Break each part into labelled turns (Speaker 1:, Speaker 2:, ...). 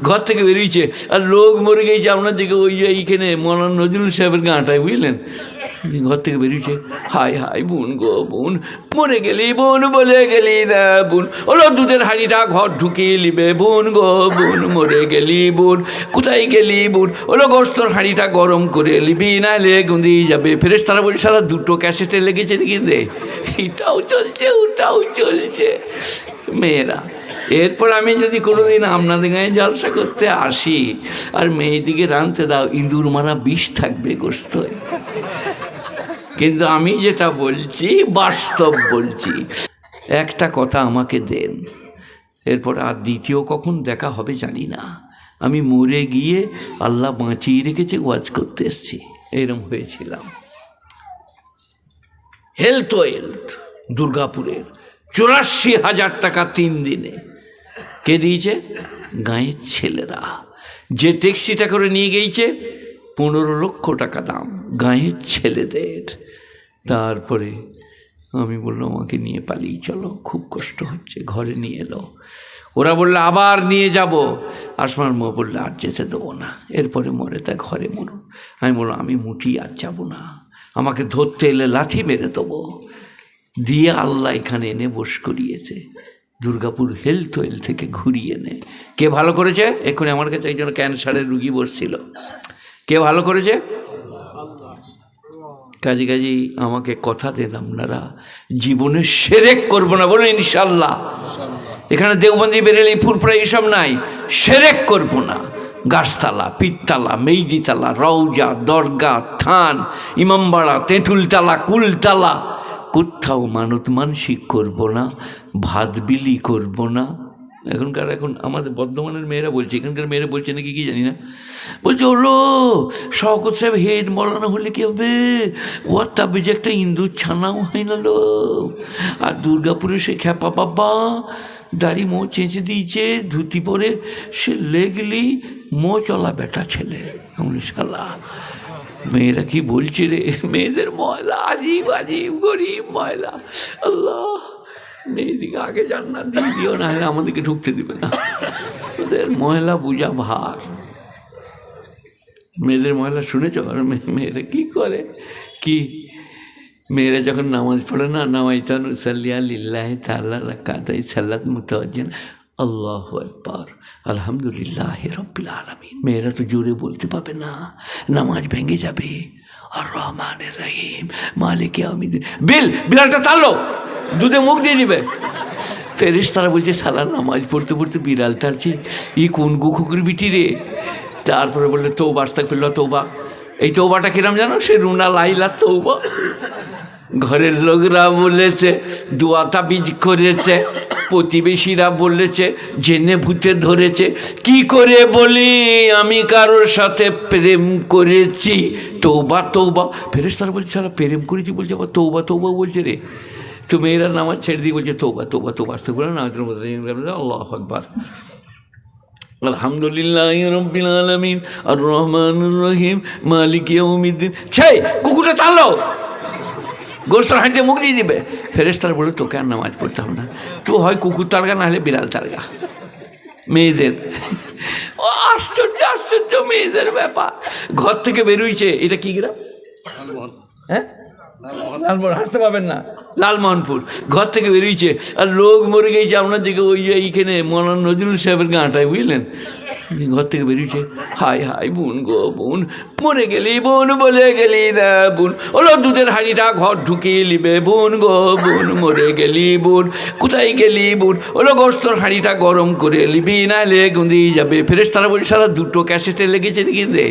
Speaker 1: ঘর থেকে বেরিয়েছে আর লোক মরে গেছে আপনার দিকে ওই যে এইখানে মৌলানা নজরুল সাহেবের গাঁটায়, বুঝলেন? ঘর থেকে বেরিয়েছে, হাই হাই বোন গো বোন, মরে গেলি বোন, বলে গেলি না বোন, ওলো দুধের হাঁড়িটা ঘর ঢুকিয়ে নিবে বোন গো বোন, মরে গেলি বোন, কোথায় গেলি বোন, ওলো গোস্তর হাঁড়িটা গরম করে নিবি, নাহলে গুঁদি যাবে। ফেরেশতারা বলছে সারা দুটো ক্যাসেটে লেগেছে দেখি রে, এটাও চলছে ওটাও চলছে। মেয়েরা, এরপর আমি যদি কোনোদিন আপনাদের গায়ে জলসা করতে আসি আর মেয়েদিকে রাঁধতে দাও, ইঁদুর মারা বিষ থাকবে গোস্ত। কিন্তু আমি যেটা বলছি বাস্তব বলছি। একটা কথা আমাকে দেন, এরপর আর দ্বিতীয় কখন দেখা হবে জানি না। আমি মরে গিয়ে আল্লাহ বাঁচিয়ে রেখেছে, ওয়াজ করতে এসছি। এরকম হয়েছিলাম। হেলথ দুর্গাপুরের 84,000 টাকা 3 দিনে। কে দিয়েছে? গাঁয়ের ছেলেরা। যে ট্যাক্সিটা করে নিয়ে গিয়েছে 15 লক্ষ টাকা দাম, গাঁয়ের ছেলেদের। তারপরে আমি বললাম আমাকে নিয়ে পালিয়ে চলো, খুব কষ্ট হচ্ছে। ঘরে নিয়ে এলো। ওরা বললো আবার নিয়ে যাব। আসমার মা বললো আর যেতে দেবো না, এরপরে মরে তা ঘরে মরুন। আমি বললাম আমি মুটি আর যাবো না, আমাকে ধরতে এলে লাথি মেরে দেবো। দিয়ে আল্লাহ এখানে এনে বস করিয়েছে, দুর্গাপুর হেলথ থেকে ঘুরিয়ে এনে। কে ভালো করেছে? এক্ষুনি আমার কাছে একজন ক্যান্সারের রুগী বসছিল। কে ভালো করেছে? কাজী আমাকে কথা দেন আপনারা জীবনে শিরক করবো না, বলুন ইনশাল্লাহ। এখানে দেওবন্দি বেরেলি ফুরফুরা এইসব নাই, শিরক করবো না। গাছতলা, পীরতলা, মেইজিতলা, রওজা, দরগা, থান, ইমামবাড়া, তেঁতুলতলা, কুলতলা, কোথাও মানত মানসিক করবো না, ভাত বিলি করবো না। এখন আমাদের বর্ধমানের মেয়েরা বলছে, এখানকার মেয়েরা বলছে নাকি কি জানি না, বলছে হলো শওকত সাহেব হেড মৌলানা হলে কি হবে, ওর তাবে যে একটা ইন্দুর ছানাও হয় না লো। আর দুর্গাপুরে সে খ্যাপা বাবা দাড়ি মো চেঁচে দিয়েছে, ধুতি পরে, সে লেগলি মো চলা বেটা ছেলে। শালা মেয়েরা কি বলছে রে, মেয়েদের ময়লা আজীব আজীব গরিব ময়লা। আল্লাহ মেয়েদিকে আগে জান্নাত দিয়ে দিও, না হলে আমাদেরকে ঢুকতে দিবে না। ওদের ময়লা বুঝা ভার। মেয়েদের ময়লা শুনেছ? আর মেয়েরা কি করে, কি মেয়েরা যখন নামাজ পড়ে না, নামাইতান সাল্লিয়া লিল্লাহি তাআলা রাকাতাই সালাত মুতাওয়াজ্জিন আল্লাহু আকবার আলহামদুলিল্লাহি রাব্বিল আলামিন। মেয়েরা তো জোরে বলতে পাবে না, নামাজ ভেঙে যাবে। আর রহমানির রহিম মালিক ইয়াউমিদ্দিন। বিড়ালটা তাড়লো, দুধে মুখ দিয়ে দিবে। ফেরেশতারা বলছে সালা নামাজ পড়তে পড়তে বিড়াল তাড়ছে, ই কোন গুখুকুর বিটি রে। তারপরে বললে তৌবা আস্তাগফিরুল্লাহ তৌবা। এই তৌবাটা কিরাম জানো? সে রুনা লাইলা তৌবা। ঘরের লোকরা বলেছে, দোয়াতা বীজ করেছে, প্রতিবেশীরা বলেছে, জেনে ভূতে ধরেছে। কি করে বলি আমি কারোর সাথে প্রেম করেছি? তৌবা তৌবা। ফেরেশতারা বলছে সারা প্রেম করেছি বলছে, আবার তৌবা তৌবা বলছে রে। তো মেয়েরা নামাজ ছেড়ে দিয়ে বলছে তৌবা তৌবা তৌবা আস্তাগফিরুল্লাহ না, আল্লাহু আকবার আলহামদুলিল্লাহি রাব্বিল আলামিন আর রহমানির রহিম মালিক ইয়াউমিদ্দিন। সেই কুকুরটা চালো, গোস্ত হাঁটতে মুখ দিয়ে দিবে। ফেরেশতারা বলে তোকে আর নামাজ পড়তে হবে না, তো হয় কুকুর তাড়গা না হলে বিড়াল তাড়গা। মেয়েদের আশ্চর্য আশ্চর্য মেয়েদের ব্যাপার। ঘর থেকে বেরোইছে, এটা কি গ্রাম? হ্যাঁ লালমোহন, হাসতে পাবেন না, লালমোহনপুর। ঘর থেকে বেরিয়েছে আর লোক মরে গেছে আপনার দিকে ওই যে এইখানে মৌলানা নজরুল সাহেবের গাঁটায়, বুঝলেন? ঘর থেকে বেরিয়েছে, হাই হাই বোন গো বোন, মরে গেলি বোন, বলে গেলি না বোন, ওলো দুধের হাঁড়িটা ঘর ঢুকিয়ে নিবে বোন গো বোন, মরে গেলি বোন, কোথায় গেলি বোন, ওলো গোস্তর হাঁড়িটা গরম করে নিবি, নাহলে গুঁদি যাবে। ফেরেশতারা বলছে সারা দুটো ক্যাসেটে লেগেছে দেখি রে,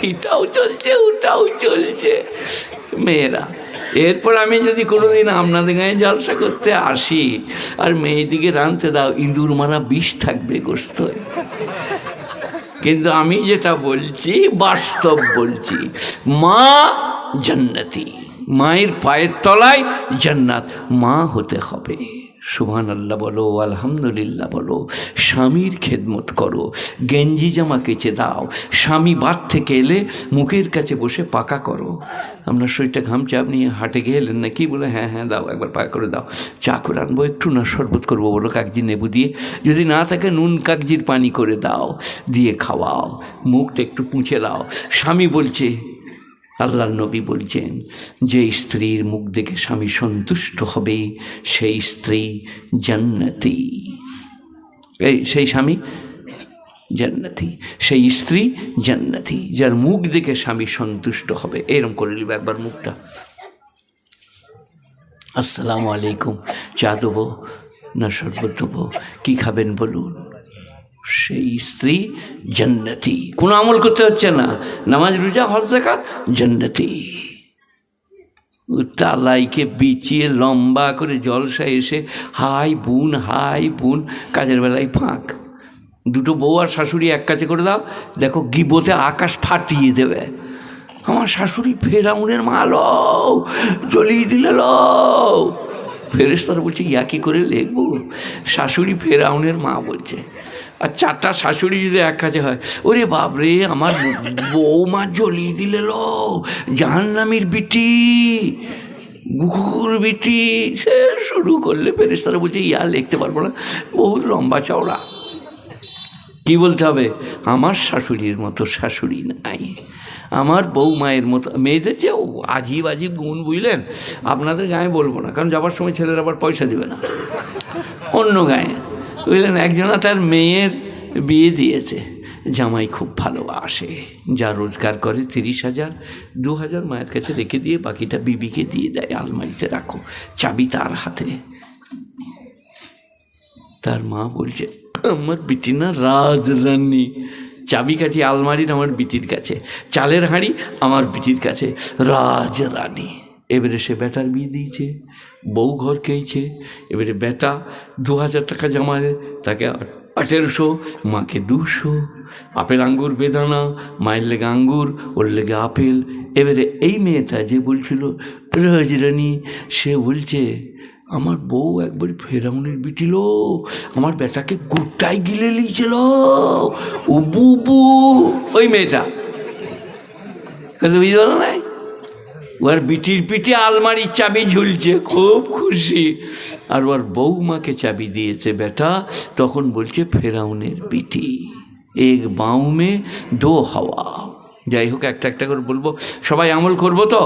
Speaker 1: এটাও চলছে ওটাও চলছে। মেয়েরা, এরপর আমি যদি কোনোদিন আপনাদের গায়ে জলসা করতে আসি আর মেয়েদিকে রাঁধতে দাও, ইঁদুর মারা বিষ থাকবে গোস্ত। কিন্তু আমি যেটা বলছি বাস্তব বলছি। মা জান্নাতি, মায়ের পায়ের তলায় জান্নাত। মা হতে হবে সুবহানাল্লাহ বলো, আলহামদুলিল্লাহ বলো, স্বামীর খেদমত করো, গেঞ্জি জামা কেচে দাও, স্বামী বাদ থেকে এলে মুখের কাছে বসে পাকা করো। আপনার শরীরটা ঘামছে, আপনি হাটে গেলেন না কি, বলে হ্যাঁ হ্যাঁ দাও, একবার পাকা করে দাও। চা করে আনবো, একটু না শরবত করবো, বলো কাগজি লেবু দিয়ে, যদি না থাকে নুন কাগজির পানি করে দাও, দিয়ে খাওয়াও, মুখটা একটু পুঁছে দাও। স্বামী বলছে, আল্লাহর নবী বলছেন, যে স্ত্রীর মুখ দেখে স্বামী সন্তুষ্ট হবে সেই স্ত্রী জান্নাতি, সেই স্বামী জান্নাতি, সেই স্ত্রী জান্নাতি, যার মুখ দেখে স্বামী সন্তুষ্ট হবে। এরম করে নিবে একবার মুখটা, আসসালামু আলাইকুম, চা দেবো না শরবত দেবো, কী খাবেন বলুন, সেই স্ত্রী জান্নাতি। কোনো আমল করতে হচ্ছে না, নামাজ রোজা হজ যাকাত, জান্নাতি। তালাইকে বিচিয়ে লম্বা করে জলসা এসে হাই বোন, কাজের বেলায় ফাঁক। দুটো বউ আর শাশুড়ি এক কাছে করে দাও, দেখো গিবতে আকাশ ফাটিয়ে দেবে। আমার শাশুড়ি ফেরাউনের মা, লও জ্বলিয়ে দিলে, লও। ফেরেশতারা বলছে ইয়া কি করে লিখবো, শাশুড়ি ফেরাউনের মা বলছে। আর চারটা শাশুড়ি যদি এক কাছে হয়, ওরে বাপরে আমার বৌমা জ্বলিয়ে দিলে, লো জাহান্নামীর বিটি, গুকুর বিটি, সে শুরু করলে ফেরেশতারা বলছে ইয়া লিখতে পারবো না, বহুত লম্বা চওড়া। কি বলতে হবে, আমার শাশুড়ির মতো শাশুড়ি নাই, আমার বউ মায়ের মতো। মেয়েদের যে আজীব গুণ বুঝলেন, আপনাদের গায়ে বলবো না, কারণ যাবার সময় ছেলেরা আবার পয়সা দেবে না, অন্য গায়ে বুঝলেন। একজনা তার মেয়ের বিয়ে দিয়েছে, জামাই খুব ভালোবাসে, যা রোজগার করে 30,000 2,000 মায়ের কাছে রেখে দিয়ে বাকিটা বিবিকে দিয়ে দেয়, আলমারিতে রাখো, চাবি তার হাতে। তার মা বলছে আমার বিটি না রাজরানী, চাবি কাঠি আলমারির আমার বিটির কাছে, চালের হাঁড়ি আমার বিটির কাছে, রাজরানী। এবারে সে বেটার বিয়ে দিয়েছে, বউ ঘর খেয়েছে। এবারে বেটা 2,000 টাকা জমায়, তাকে 1,800, মাকে 200। আপেল আঙ্গুর বেদানা, মায়ের লেগে আঙ্গুর, ওর লেগে আপেল। এবারে এই মেয়েটা যে বলছিল রাজরানী, সে বলছে আমার বউ একবার ফেরাউনের বিটিল, আমার বেটাকে গোটাই গিলে লিয়েছিল, ও বুবু। ওই মেয়েটা বুঝতে পারো নাই, ওর বিটির পিঠে আলমারির চাবি ঝুলছে, খুব খুশি। আর ওর বউমাকে চাবি দিয়েছে বেটা, তখন বলছে ফেরাউনের বিটি, এক বাউ মে দো হাওয়া। যাই হোক, একটা একটা করে বলবো, সবাই আমল করবো তো,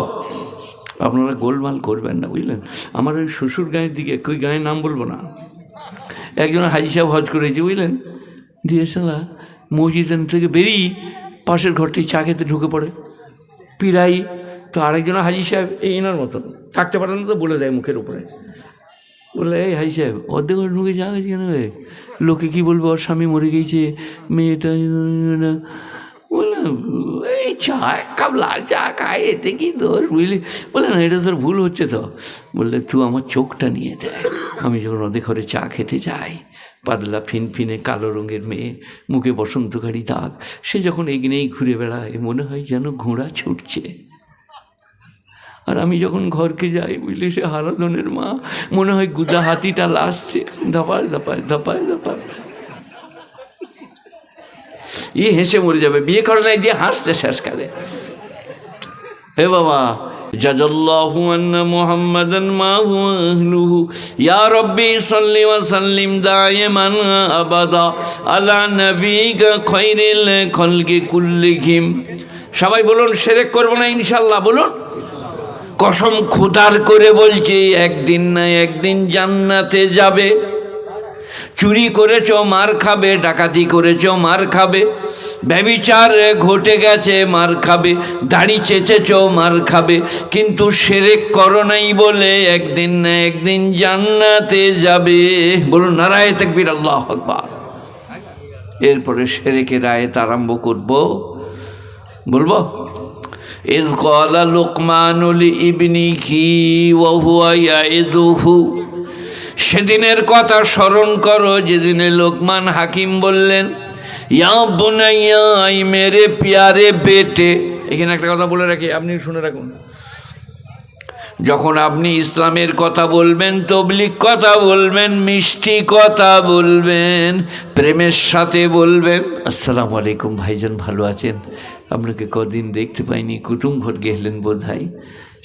Speaker 1: আপনারা গোলমাল করবেন না বুঝলেন। আমার ওই শ্বশুর গাঁয়ের দিকে, ওই গাঁয়ের নাম বলবো না, একজন হাজি সাহেব হজ করেছে বুঝলেন, দিয়েছিলা মসজিদ থেকে বেরিয়ে পাশের ঘরটাই চা খেতে ঢুকে পড়ে, পিরাই তো আরেকজন হাজি সাহেব এই এনার মতন থাকতে পারে না, তো বলে দেয় মুখের উপরে, বলে এই হাজি সাহেব অর্ধেক ঘর ঢুকে চা গেছে কেন, লোকে কী বলবে, ওর স্বামী মরে গিয়েছে, মেয়েটা বলে এই চা এক কাপ লাল চা খায়, এতে কি তোর বুঝলি, বলে না এটা তোর ভুল হচ্ছে তো। বললে তুই আমার চোখটা নিয়ে দেয়, আমি যখন ওদের ঘরে চা খেতে যাই, পাতলা ফিনফিনে কালো রঙের মেয়ে, মুখে বসন্তকারী দাগ, সে যখন এগিয়েই ঘুরে বেড়ায় মনে হয় যেন ঘোড়া ছুটছে। আর আমি যখন ঘরকে যাই বুঝলি, সে হারাধনের মা, মনে হয় গুদা হাতিটা লাসছে, ধপায় ধপায় ধপায় ধপায়। ই হেসে মরে যাবে, বিয়ে করে নাই দিয়ে হাসছে শেষকালে। হে বাবা, জাযাল্লাহু আন্না মুহাম্মাদান মা হুয়া আহলুহু, ইয়া রাব্বি সাল্লি ওয়া সাল্লিম দাইমান আবাদা আলা নবিকা খায়রিল খালকি কুল্লিহিম। সবাই বলুন, শিরক করব না ইনশাআল্লাহ, বলুন। কসম খোদার করে বলছি, একদিন না একদিন জান্নাতে যাবে। চুরি করেছ মার খাবে, ডাকাতি করেছ মার খাবে, ব্যভিচার ঘটে গেছে মার খাবে, দাড়ি চেঁচেছ মার খাবে, কিন্তু শিরক করো নাই বলে একদিন না একদিন জান্নাতে যাবে। বলুন নারায়ে তাকবীর, আল্লাহু আকবার। এরপরে শিরকের আয়াত আরম্ভ করব, বলবো ইয ক্বালা লুকমানু লিইবনিহি ওয়া হুয়া ইয়াইদুহু। সেদিনের কথা স্মরণ করো, যেদিনে লোকমান হাকিম বললেন, ইয়া বুনাইয়া, আই মেরে প্যারে বেটে। এখানে একটা কথা বলে রাখি, আপনি শুনে রাখুন। যখন আপনি ইসলামের কথা বলবেন, তবলিগ কথা বলবেন, মিষ্টি কথা বলবেন, প্রেমের সাথে বলবেন, আসসালামু আলাইকুম ভাইজান, ভালো আছেন? আপনাকে কদিন দেখতে পাইনি, কুটুম ঘর গেলেন বোধ হয়,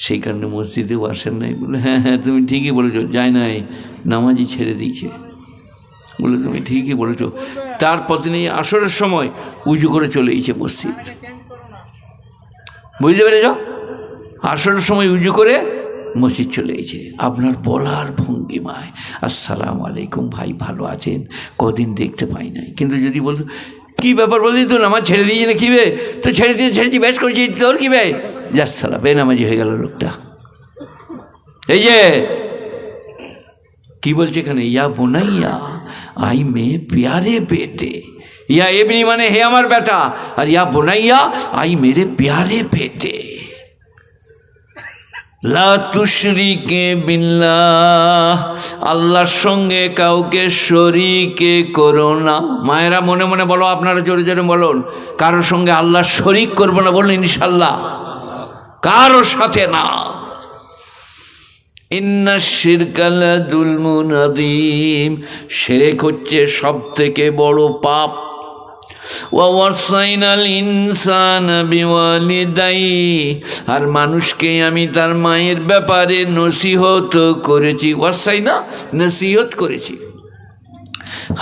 Speaker 1: সেই কারণে মসজিদেও আসেন নাই। বলে হ্যাঁ হ্যাঁ তুমি ঠিকই বলেছো, যায় নাই, নামাজই ছেড়ে দিয়েছে। বলে তুমি ঠিকই বলেছো। তারপর তিনি আসরের সময় উজু করে চলে গেছে মসজিদ, বুঝতে পেরেছ? আসরের সময় উজু করে মসজিদ চলে গেছে। আপনার বলার ভঙ্গিমায় আসসালামু আলাইকুম ভাই, ভালো আছেন? কদিন দেখতে পাই নাই। কিন্তু যদি বলতো কী ব্যাপার, বলছি তো নামাজ ছেড়ে দিয়েছি না, কী বে তো ছেড়েছি বেশ করেছি, তোর কী বে, যাস সালা, বেনামাজি হয়ে গেল লোকটা। এই যে কি বলছে এখানে, ইয়া বোনাইয়া আই মেয়ে প্যারে বেটে, ইয়া এমনি মানে হে আমার বেটা, আর ইয়া বোনাইয়া আই মেরে প্যারে বেটে, লা তুশরিকে বিল্লাহ, আল্লাহর সঙ্গে কাউকে শরীকে করো না। মায়েরা মনে মনে বলো, আপনারা জোরে জোরে বলুন, কারোর সঙ্গে আল্লাহ শরীক করবো না, বলুন ইনশাল্লাহ, কারোর সাথে না। ইন্না শিরকা লাযুলমুন আযীম, শিরক হচ্ছে সব থেকে বড় পাপ। ওয়া ওয়াসাইনাল ইনসানা বিওয়ালিদাইহি, আর মানুষকে আমি তার মায়ের ব্যাপারে নসিহত করেছি, ওয়াসাইনা নসিহত করেছি।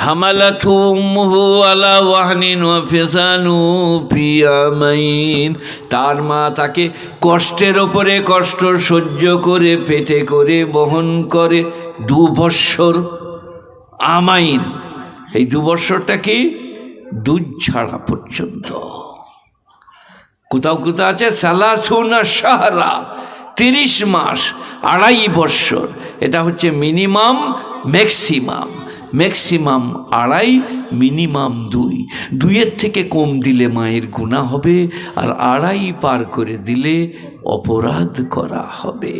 Speaker 1: হামালাতহু উম্মুহু আলা ওয়াহনিন ওয়া ফিসালুহু ফি আমাইন, তার মা তাকে কষ্টের ওপরে কষ্ট সহ্য করে পেটে করে বহন করে 2 বৎসর। আমাইন, এই 2 বৎসরটা কি, দুধ ছাড়া পর্যন্ত। কোথাও কোথাও আছে সালাসুনা শাহরা, 30 মাস, 2.5 বৎসর। এটা হচ্ছে মিনিমাম, ম্যাক্সিমাম। Maximum 2.5, minimum 2। 2-এর থেকে কম দিলে মায়ের গুনাহ হবে, আর 2.5 পার করে দিলে অপরাধ করা হবে।